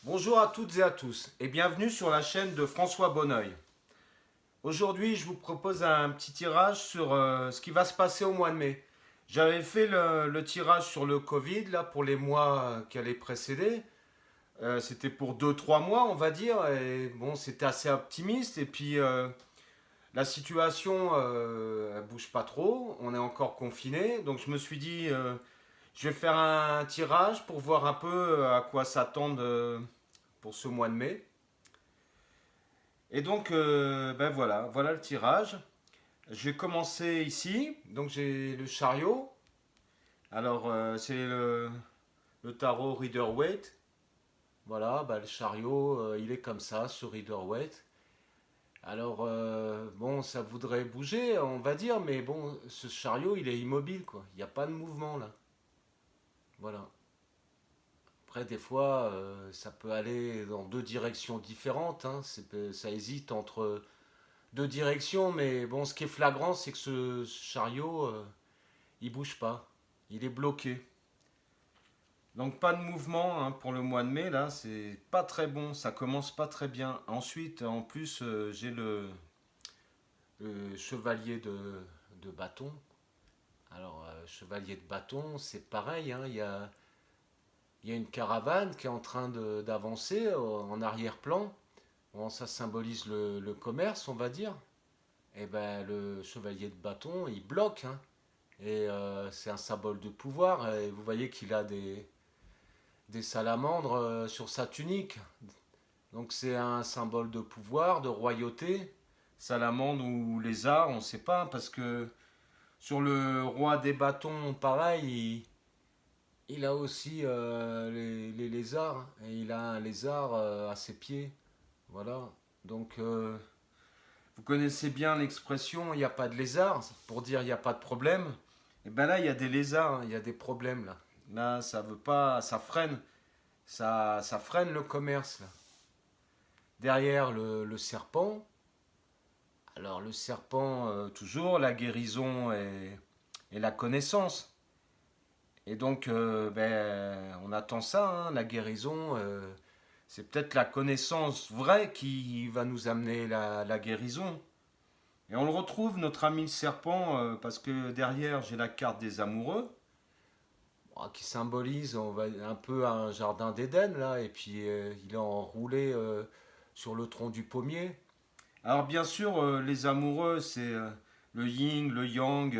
Bonjour à toutes et à tous et bienvenue sur la chaîne de François Bonneuil. Aujourd'hui, je vous propose un petit tirage sur ce qui va se passer au mois de mai. J'avais fait le tirage sur le Covid là pour les mois qui allaient précéder. C'était pour 2 3 mois, on va dire. Et bon, c'était assez optimiste. Et puis, la situation, elle bouge pas trop. On est encore confiné. Donc, je me suis dit, je vais faire un tirage pour voir un peu à quoi s'attendre pour ce mois de mai. Et donc, ben voilà le tirage. Je vais commencer ici. Donc, j'ai le chariot. Alors, c'est le tarot Rider-Waite. Voilà, bah, le chariot, il est comme ça, ce Rider-Waite. Alors, bon, ça voudrait bouger, on va dire, mais bon, ce chariot, il est immobile, quoi. Il n'y a pas de mouvement, là. Voilà. Après, des fois, ça peut aller dans deux directions différentes, hein. Ça hésite entre deux directions, mais bon, ce qui est flagrant, c'est que ce chariot, il bouge pas. Il est bloqué. Donc pas de mouvement hein, pour le mois de mai, là, c'est pas très bon, ça commence pas très bien. Ensuite, en plus, j'ai le chevalier de bâton. Alors, chevalier de bâton, c'est pareil, hein, il y a une caravane qui est en train d'avancer en arrière-plan. Bon, ça symbolise le commerce, on va dire. Et ben le chevalier de bâton, il bloque, hein. Et c'est un symbole de pouvoir. Et vous voyez qu'il a des salamandres sur sa tunique. Donc c'est un symbole de pouvoir, de royauté. Salamandre ou lézard, on ne sait pas, parce que sur le roi des bâtons, pareil, il a aussi les lézards. Et il a un lézard à ses pieds. Voilà. Donc vous connaissez bien l'expression il n'y a pas de lézard, pour dire il n'y a pas de problème. Et ben là, il y a des lézards, hein, il y a des problèmes là. Là, ça veut pas, ça freine, ça freine le commerce là. Derrière le serpent, alors le serpent, toujours la guérison et la connaissance. Et donc, ben, on attend ça, hein, la guérison. C'est peut-être la connaissance vraie qui va nous amener la guérison. Et on le retrouve, notre ami le serpent, parce que derrière, j'ai la carte des amoureux, qui symbolise un peu un jardin d'Éden, là, et puis il est enroulé sur le tronc du pommier. Alors bien sûr, les amoureux, c'est le yin, le yang,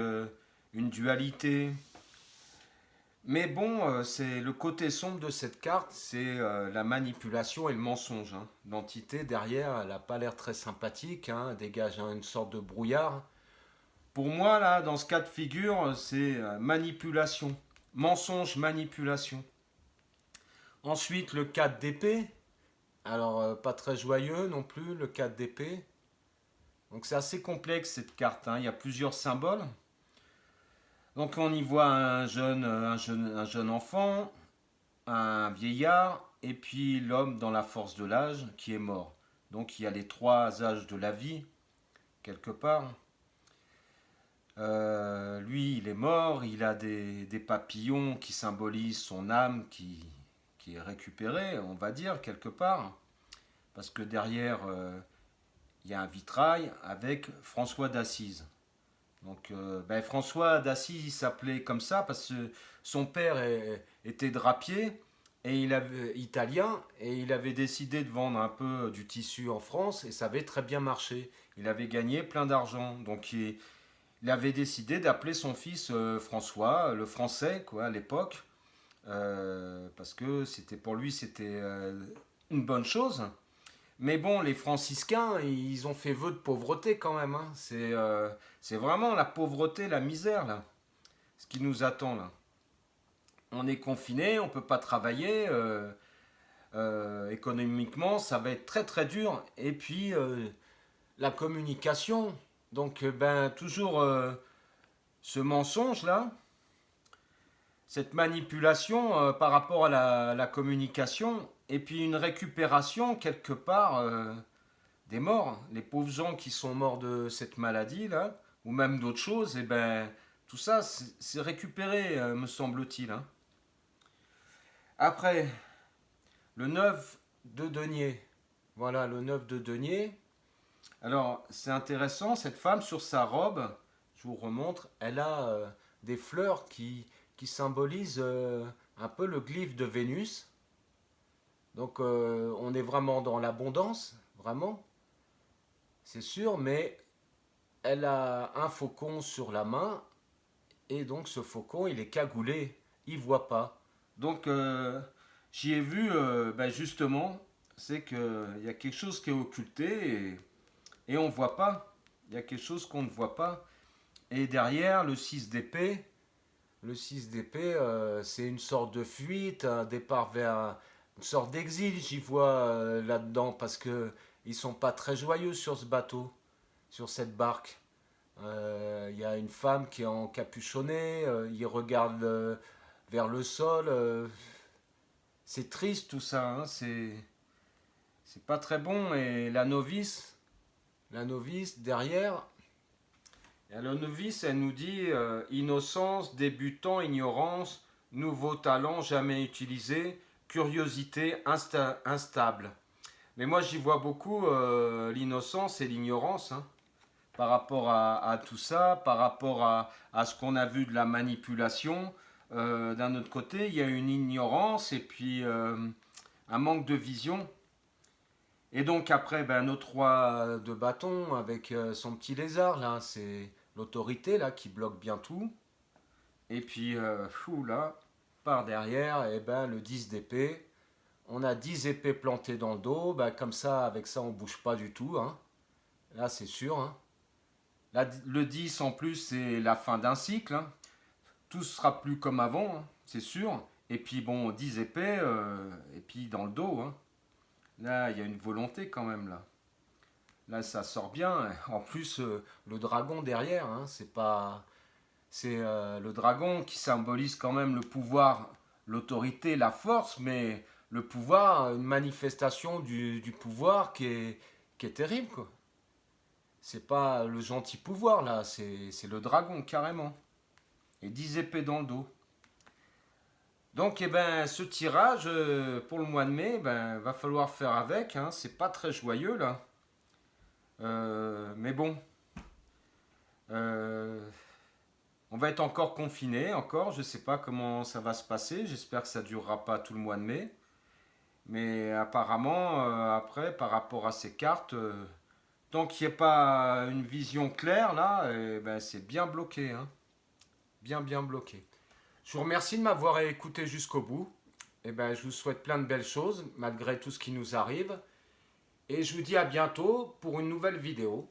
une dualité. Mais bon, c'est le côté sombre de cette carte, c'est la manipulation et le mensonge, hein. L'entité derrière, elle n'a pas l'air très sympathique, hein, elle dégage hein, une sorte de brouillard. Pour moi, là, dans ce cas de figure, c'est manipulation. Mensonge, manipulation. Ensuite, le 4 d'épée. Alors, pas très joyeux non plus, le 4 d'épée. Donc, c'est assez complexe cette carte, hein. Il y a plusieurs symboles. Donc, on y voit un jeune enfant, un vieillard, et puis l'homme dans la force de l'âge qui est mort. Donc, il y a les trois âges de la vie, quelque part. Lui, il est mort, il a des papillons qui symbolisent son âme qui est récupérée, on va dire, quelque part. Parce que derrière, il y a un vitrail avec François d'Assise. Donc, ben, François d'Assise, il s'appelait comme ça parce que son père était drapier et il avait, italien et il avait décidé de vendre un peu du tissu en France et ça avait très bien marché. Il avait gagné plein d'argent. Donc, il avait décidé d'appeler son fils François, le français, quoi, à l'époque, parce que c'était pour lui c'était une bonne chose. Mais bon, les franciscains, ils ont fait vœu de pauvreté quand même, hein. C'est vraiment la pauvreté, la misère là, ce qui nous attend là. On est confiné, on peut pas travailler. Économiquement, ça va être très très dur. Et puis la communication. Donc, ben toujours ce mensonge-là, cette manipulation par rapport à la communication, et puis une récupération quelque part des morts. Les pauvres gens qui sont morts de cette maladie-là, ou même d'autres choses, et ben tout ça, c'est récupéré, me semble-t-il, hein. Après, le 9 de denier. Voilà le 9 de denier. Alors, c'est intéressant, cette femme, sur sa robe, je vous remontre, elle a des fleurs qui symbolisent un peu le glyphe de Vénus. Donc, on est vraiment dans l'abondance, vraiment, c'est sûr, mais elle a un faucon sur la main, et donc ce faucon, il est cagoulé, il voit pas. Donc, j'y ai vu, ben justement, c'est qu'il y a quelque chose qui est occulté, et on ne voit pas. Il y a quelque chose qu'on ne voit pas. Et derrière, le 6 d'épée, c'est une sorte de fuite, un départ vers une sorte d'exil, j'y vois là-dedans, parce que ils sont pas très joyeux sur ce bateau, sur cette barque. Il y a une femme qui est encapuchonnée, il regarde vers le sol. C'est triste tout ça, hein, c'est pas très bon. Et la novice derrière, et la novice, elle nous dit innocence, débutant, ignorance, nouveau talent jamais utilisé, curiosité instable. Mais moi, j'y vois beaucoup l'innocence et l'ignorance, hein, par rapport à tout ça, par rapport à ce qu'on a vu de la manipulation. D'un autre côté, il y a une ignorance et puis un manque de vision. Et donc après, ben, notre roi de bâton avec son petit lézard, là, c'est l'autorité là qui bloque bien tout. Et puis, fou là, par derrière, et ben, le 10 d'épée. On a 10 épées plantées dans le dos, ben, comme ça, avec ça, on bouge pas du tout, hein. Là, c'est sûr, hein. Là, le 10 en plus, c'est la fin d'un cycle, hein. Tout sera plus comme avant, hein, c'est sûr. Et puis bon, 10 épées, et puis dans le dos, hein. Là, il y a une volonté quand même, là. Là, ça sort bien. En plus, le dragon derrière, hein, c'est pas. C'est le dragon qui symbolise quand même le pouvoir, l'autorité, la force, mais le pouvoir, une manifestation du pouvoir qui est terrible, quoi. C'est pas le gentil pouvoir, là, c'est le dragon, carrément. Et 10 épées dans le dos. Donc, eh ben, ce tirage, pour le mois de mai, ben, va falloir faire avec, hein. C'est pas très joyeux, là. Mais bon, euh, on va être encore confiné, encore. Je sais pas comment ça va se passer. J'espère que ça durera pas tout le mois de mai. Mais apparemment, après, par rapport à ces cartes, tant qu'il n'y a pas une vision claire, là, eh ben, c'est bien bloqué, hein. Bien, bien bloqué. Je vous remercie de m'avoir écouté jusqu'au bout. Eh ben, je vous souhaite plein de belles choses, malgré tout ce qui nous arrive. Et je vous dis à bientôt pour une nouvelle vidéo.